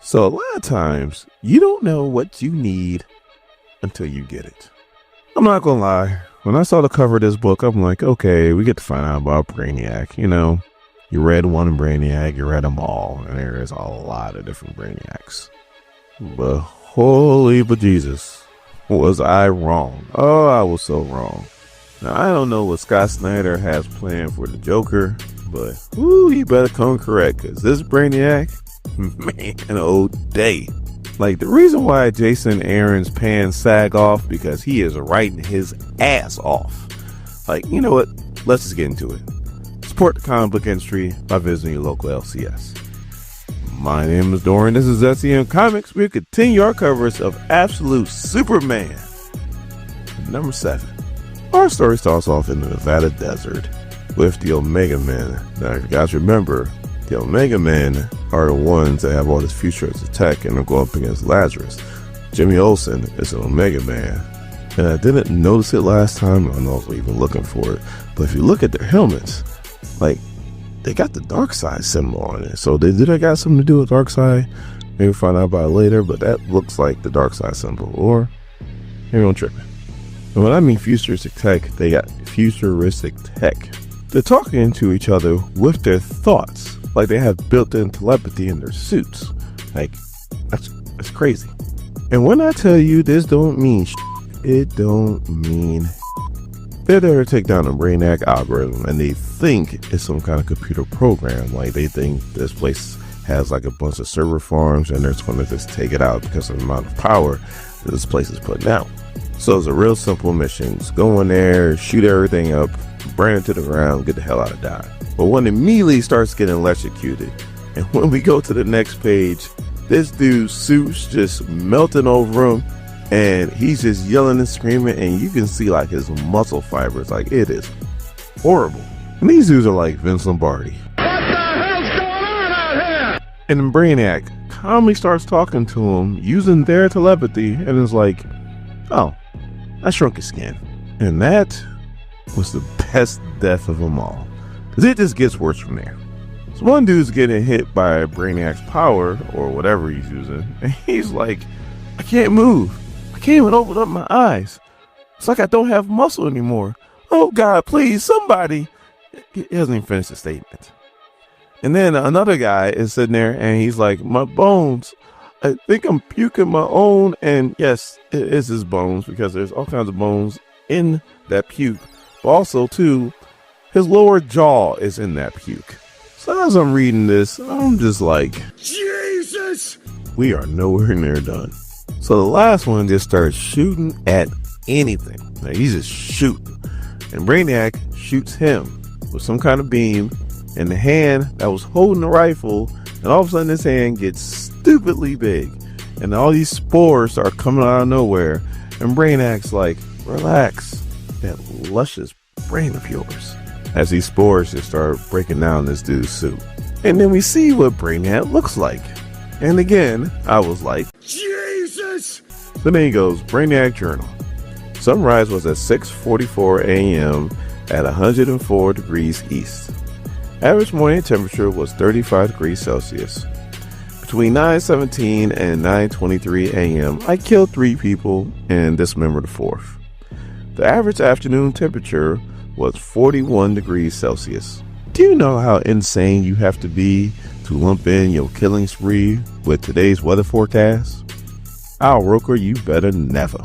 So a lot of times you don't know what you need until you get it. I'm not gonna lie. When I saw the cover of this book, I'm like, okay, we get to find out about Brainiac. You know, you read one Brainiac, you read them all, and there is a lot of different Brainiacs. But holy bejesus, was I wrong? Oh, I was so wrong. Now, I don't know what Scott Snyder has planned for the Joker, but you better come correct, because this Brainiac, man, oh day. Like, the reason why Jason Aaron's pants sag off, because he is writing his ass off. Like, you know what? Let's just get into it. Support the comic book industry by visiting your local LCS. My name is Dorian. This is SEM Comics. We continue our coverage of Absolute Superman. Number 7. Our story starts off in the Nevada desert with the Omega Men. Now, you guys remember, the Omega Men are the ones that have all this futuristic tech and are going up against Lazarus. Jimmy Olsen is an Omega Man. And I didn't notice it last time. I don't know if I was even looking for it. But if you look at their helmets, like, they got the dark side symbol on it. So did it got something to do with dark side? Maybe we'll find out about it later, but that looks like the dark side symbol. Or maybe I'm tripping. And when I mean futuristic tech, they got futuristic tech. They're talking to each other with their thoughts. Like they have built-in telepathy in their suits. Like, that's crazy. And when I tell you this don't mean it don't mean they're there to take down a Brainiac algorithm, and they think it's some kind of computer program. Like they think this place has like a bunch of server farms, and they're just going to just take it out because of the amount of power that this place is putting out. So it's a real simple mission. Just go in there, shoot everything up, burn it to the ground, get the hell out of Dodge. But one immediately starts getting electrocuted. And when we go to the next page, this dude's suit's just melting over him. And he's just yelling and screaming, and you can see like his muscle fibers. Like, it is horrible. And these dudes are like Vince Lombardi. What the hell's going on out here? And then Brainiac calmly starts talking to him using their telepathy, and is like, oh, I shrunk his skin. And that was the best death of them all, because it just gets worse from there. So one dude's getting hit by Brainiac's power, or whatever he's using, and he's like, I can't move. I can't even open up my eyes. It's like I don't have muscle anymore. Oh God, please, somebody. He hasn't even finished the statement. And then another guy is sitting there and he's like, my bones, I think I'm puking my own. And yes, it is his bones, because there's all kinds of bones in that puke. But also too, his lower jaw is in that puke. So as I'm reading this, I'm just like, Jesus, we are nowhere near done. So the last one just starts shooting at anything. Like, he's just shooting. And Brainiac shoots him with some kind of beam, and the hand that was holding the rifle, and all of a sudden this hand gets stupidly big. And all these spores start coming out of nowhere. And Brainiac's like, relax, that luscious brain of yours. As these spores just start breaking down this dude's suit. And then we see what Brainiac looks like. And again, I was like, Jesus! So then he goes, Brainiac Journal. Sunrise was at 6:44 a.m. at 104 degrees east. Average morning temperature was 35 degrees Celsius. Between 9:17 and 9:23 a.m., I killed 3 people and dismembered a 4th. The average afternoon temperature was 41 degrees Celsius. Do you know how insane you have to be to lump in your killing spree with today's weather forecast? Al Roker, you better never.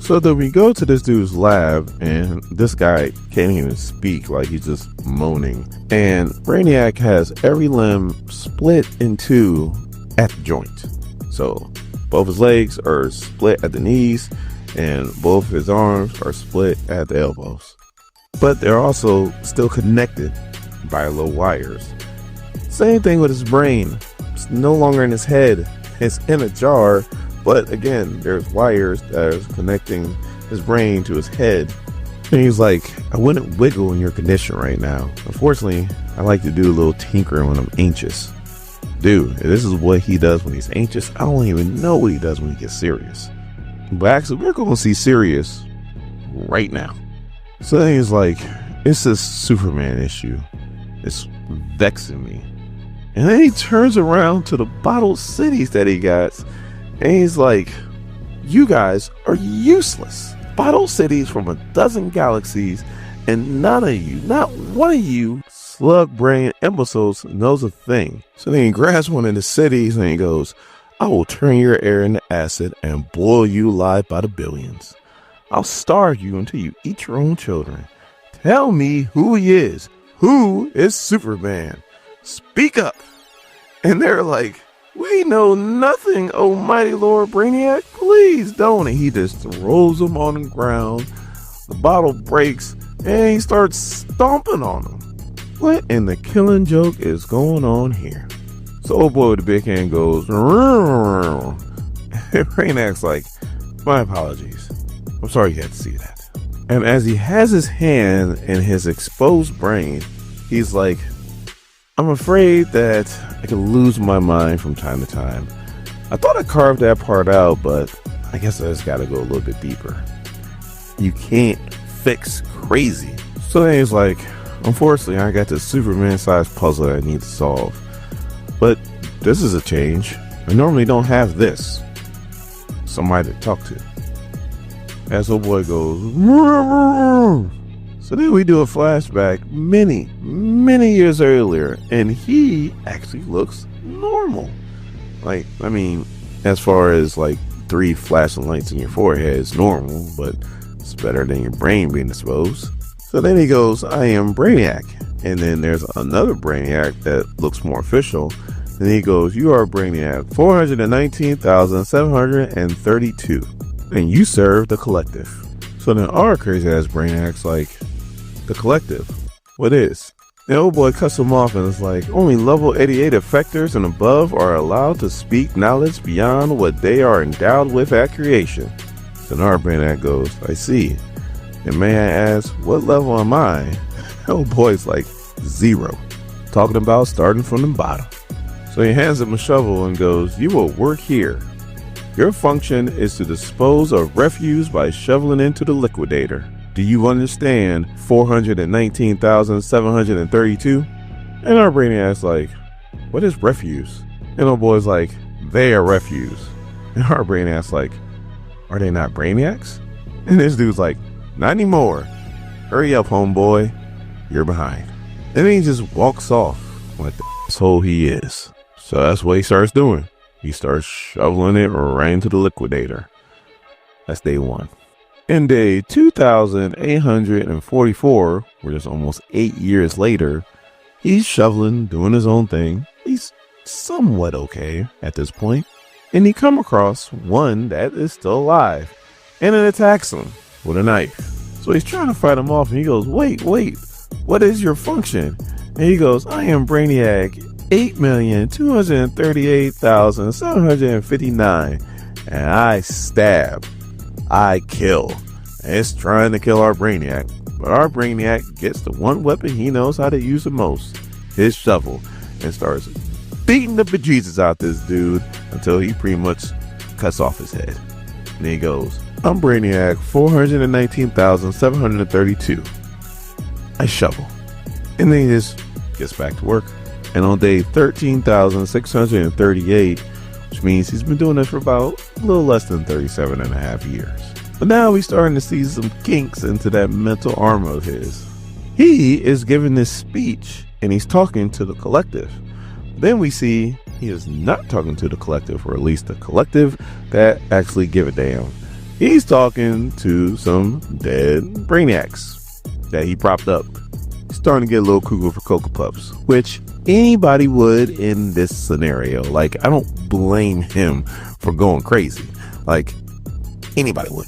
So then we go to this dude's lab, and this guy can't even speak, like he's just moaning. And Brainiac has every limb split in 2 at the joint. So both his legs are split at the knees, and both his arms are split at the elbows. But they're also still connected by little wires. Same thing with his brain. It's no longer in his head. It's in a jar, but again, there's wires that are connecting his brain to his head. And he's like, I wouldn't wiggle in your condition right now. Unfortunately, I like to do a little tinkering when I'm anxious. Dude, this is what he does when he's anxious. I don't even know what he does when he gets serious. But actually, we're going to see Sirius right now. So then he's like, it's this Superman issue. It's vexing me. And then he turns around to the bottled cities that he got, and he's like, you guys are useless. Bottled cities from a dozen galaxies, and none of you, not one of you slug brain imbeciles knows a thing. So then he grabs one of the cities and he goes, I will turn your air into acid and boil you alive by the billions. I'll starve you until you eat your own children. Tell me who he is. Who is Superman? Speak up. And they're like, we know nothing, oh mighty Lord Brainiac. Please don't. And he just throws them on the ground. The bottle breaks and he starts stomping on them. What in the killing joke is going on here? So old boy with the big hand goes, Brainiac's like, my apologies. I'm sorry you had to see that. And as he has his hand in his exposed brain, he's like, I'm afraid that I could lose my mind from time to time. I thought I carved that part out, but I guess I just gotta go a little bit deeper. You can't fix crazy. So then he's like, unfortunately, I got this Superman-sized puzzle that I need to solve. But this is a change. I normally don't have this. Somebody to talk to. As old boy goes, so then we do a flashback many years earlier, and he actually looks normal. Like, I mean, as far as like 3 flashing lights in your forehead is normal, but it's better than your brain being exposed. So then he goes, I am Brainiac. And then there's another Brainiac that looks more official. And he goes, you are Brainiac 419,732. And you serve the collective. So then our crazy ass Brainiac's like, the collective? What is? And old boy cuts him off and is like, only level 88 effectors and above are allowed to speak knowledge beyond what they are endowed with at creation. So then our Brainiac goes, I see. And may I ask, what level am I? Old boy's like, 0. Talking about starting from the bottom. So he hands him a shovel and goes, you will work here. Your function is to dispose of refuse by shoveling into the liquidator. Do you understand 419,732? And our Brainiac's like, what is refuse? And old boy's like, they are refuse. And our Brainiac's like, are they not Brainiacs? And this dude's like, not anymore. Hurry up, homeboy. You're behind. And then he just walks off like the asshole he is. So that's what he starts doing. He starts shoveling it right into the liquidator. That's day 1. In day 2,844, which is almost 8 years later, he's shoveling, doing his own thing. He's somewhat okay at this point. And he come across one that is still alive. And it attacks him with a knife. So he's trying to fight him off and he goes, wait, what is your function? And he goes, I am Brainiac 8,238,759. And I stab. I kill. And it's trying to kill our Brainiac. But our Brainiac gets the one weapon he knows how to use the most, his shovel, and starts beating the bejesus out this dude until he pretty much cuts off his head. And he goes, I'm Brainiac 419,732. I shovel. And then he just gets back to work. And on day 13,638, which means he's been doing this for about a little less than 37 and a half years. But now we're starting to see some kinks into that mental armor of his. He is giving this speech and he's talking to the collective. Then we see he is not talking to the collective, or at least the collective that actually give a damn. He's talking to some dead Brainiacs that he propped up. He's starting to get a little cuckoo for Cocoa Puffs, which anybody would in this scenario. Like, I don't blame him for going crazy. Like, anybody would.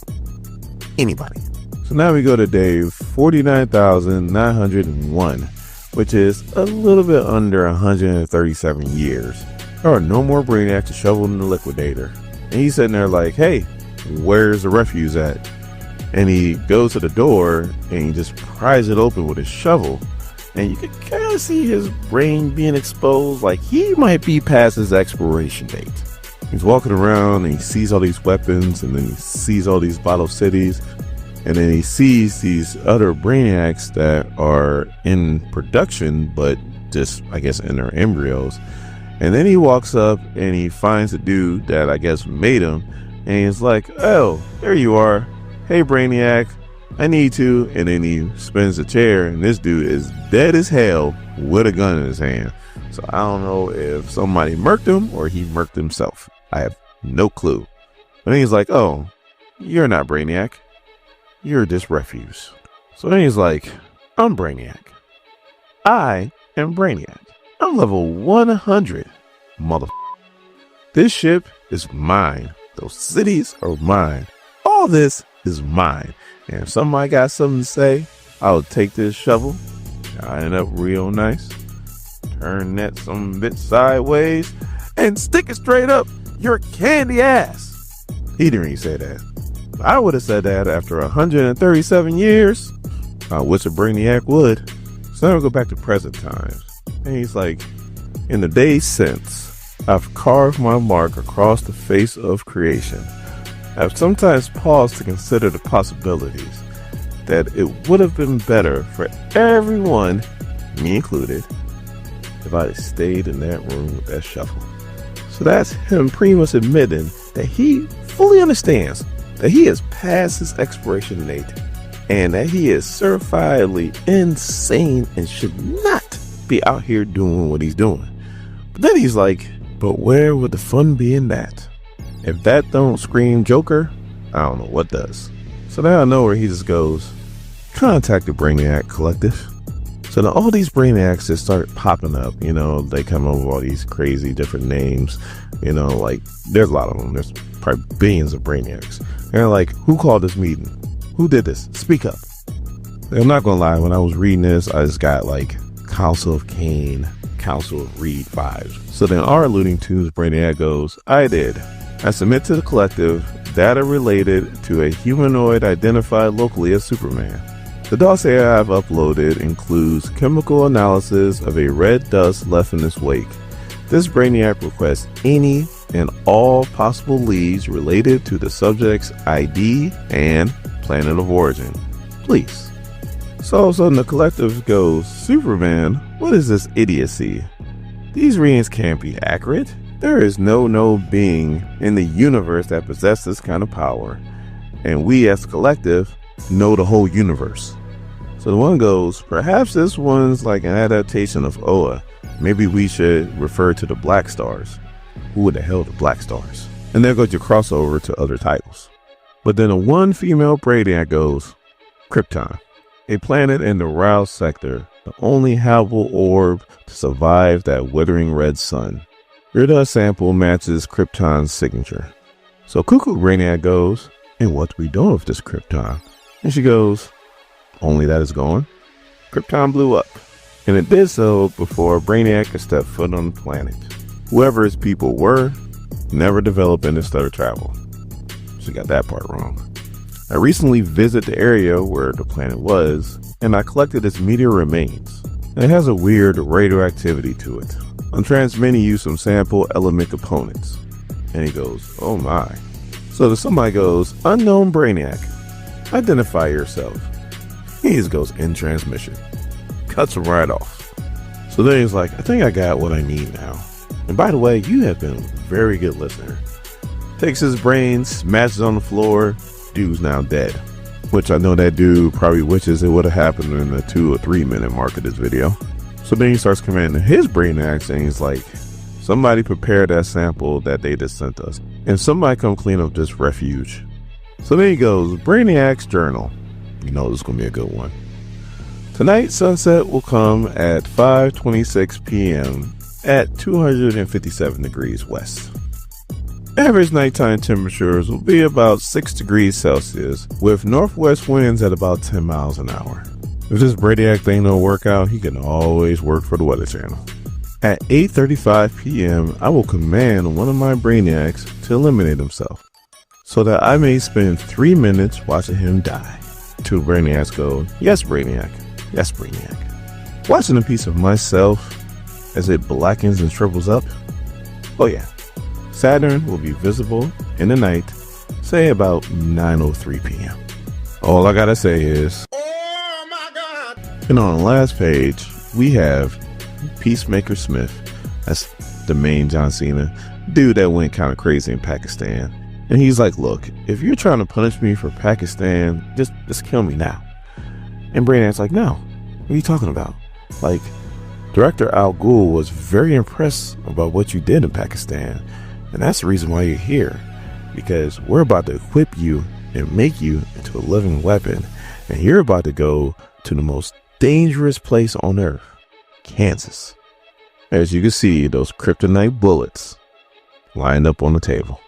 Anybody. So now we go to day 49,901, which is a little bit under 137 years. There are no more Brainiacs to shovel in the liquidator. And he's sitting there like, hey, where's the refuse at? And he goes to the door and he just pries it open with his shovel. And you can kind of see his brain being exposed, like he might be past his expiration date. He's walking around and he sees all these weapons, and then he sees all these bottle cities, and then he sees these other Brainiacs that are in production, but just, I guess, in their embryos. And then he walks up and he finds the dude that I guess made him. And he's like, oh, there you are. Hey, Brainiac, I need to. And then he spins the chair and this dude is dead as hell with a gun in his hand. So I don't know if somebody murked him or he murked himself. I have no clue. But then he's like, oh, you're not Brainiac. You're this refuse. So then he's like, I'm Brainiac. I am Brainiac. I'm level 100, This ship is mine. Those cities are mine. All this is mine. And if somebody got something to say, I'll take this shovel, shine it up real nice, turn that some bit sideways, and stick it straight up your candy ass. He didn't really say that. I would have said that after 137 years. I wish a Brainiac would. So now we'll go back to present times. And he's like, in the days since, I've carved my mark across the face of creation. I've sometimes paused to consider the possibilities that it would have been better for everyone, me included, if I had stayed in that room with that shovel. So that's him pretty much admitting that he fully understands that he is past his expiration date and that he is certifiably insane and should not be out here doing what he's doing. But then he's like, but where would the fun be in that? If that don't scream Joker, I don't know what does. So now I know where he just goes, contact the Brainiac Collective. So now all these Brainiacs just start popping up, you know, they come up with all these crazy different names, you know, like there's a lot of them. There's probably billions of Brainiacs. And they're like, who called this meeting? Who did this? Speak up. I'm not gonna lie, when I was reading this, I just got like Council of Kane, Council of Reed vibes. So then our alluding to Brainiac goes, I did. I submit to the collective data related to a humanoid identified locally as Superman. The dossier I've uploaded includes chemical analysis of a red dust left in its wake. This Brainiac requests any and all possible leads related to the subject's ID and planet of origin. Please. So all of a sudden the collective goes, Superman, what is this idiocy? These readings can't be accurate. There is no being in the universe that possesses this kind of power. And we as a collective know the whole universe. So the one goes, perhaps this one's like an adaptation of Oa. Maybe we should refer to the Black Stars. Who the hell are the Black Stars? And there goes your crossover to other titles. But then a one female Brainiac goes, Krypton, a planet in the Rouse sector, the only habitable orb to survive that withering red sun. Your dust sample matches Krypton's signature. So Cuckoo Brainiac goes, and what are we doing with this Krypton? And she goes, only that is gone. Krypton blew up, and it did so before Brainiac could step foot on the planet. Whoever his people were never developed interstellar travel. She got that part wrong. I recently visited the area where the planet was, and I collected its meteor remains. And it has a weird radioactivity to it. I'm transmitting you some sample element components. And he goes, oh my. So somebody goes, unknown Brainiac, identify yourself. He just goes in transmission. Cuts him right off. So then he's like, I think I got what I need now. And by the way, you have been a very good listener. Takes his brain, smashes on the floor. Dude's now dead. Which I know that dude probably wishes it would have happened in the 2 or 3 minute mark of this video. So then he starts commanding his Brainiacs and he's like, somebody prepare that sample that they just sent us. And somebody come clean up this refuge. So then he goes, Brainiac's journal. You know this is going to be a good one. Tonight, sunset will come at 5:26 p.m. at 257 degrees west. Average nighttime temperatures will be about 6 degrees Celsius with northwest winds at about 10 miles an hour. If this Brainiac thing don't work out, he can always work for the Weather Channel. At 8:35 p.m., I will command one of my Brainiacs to eliminate himself so that I may spend 3 minutes watching him die. 2 Brainiacs go, yes, Brainiac. Yes, Brainiac. Watching a piece of myself as it blackens and shrivels up. Oh yeah. Saturn will be visible in the night, say about 9:03 p.m. All I gotta say is, oh my God. And on the last page, we have Peacemaker Smith. That's the main John Cena dude that went kind of crazy in Pakistan. And he's like, look, if you're trying to punish me for Pakistan, just kill me now. And Brainiac's like, no, what are you talking about? Like, Director Al Ghul was very impressed about what you did in Pakistan. And that's the reason why you're here. Because we're about to equip you and make you into a living weapon. And you're about to go to the most dangerous place on Earth, Kansas. As you can see, those kryptonite bullets lined up on the table.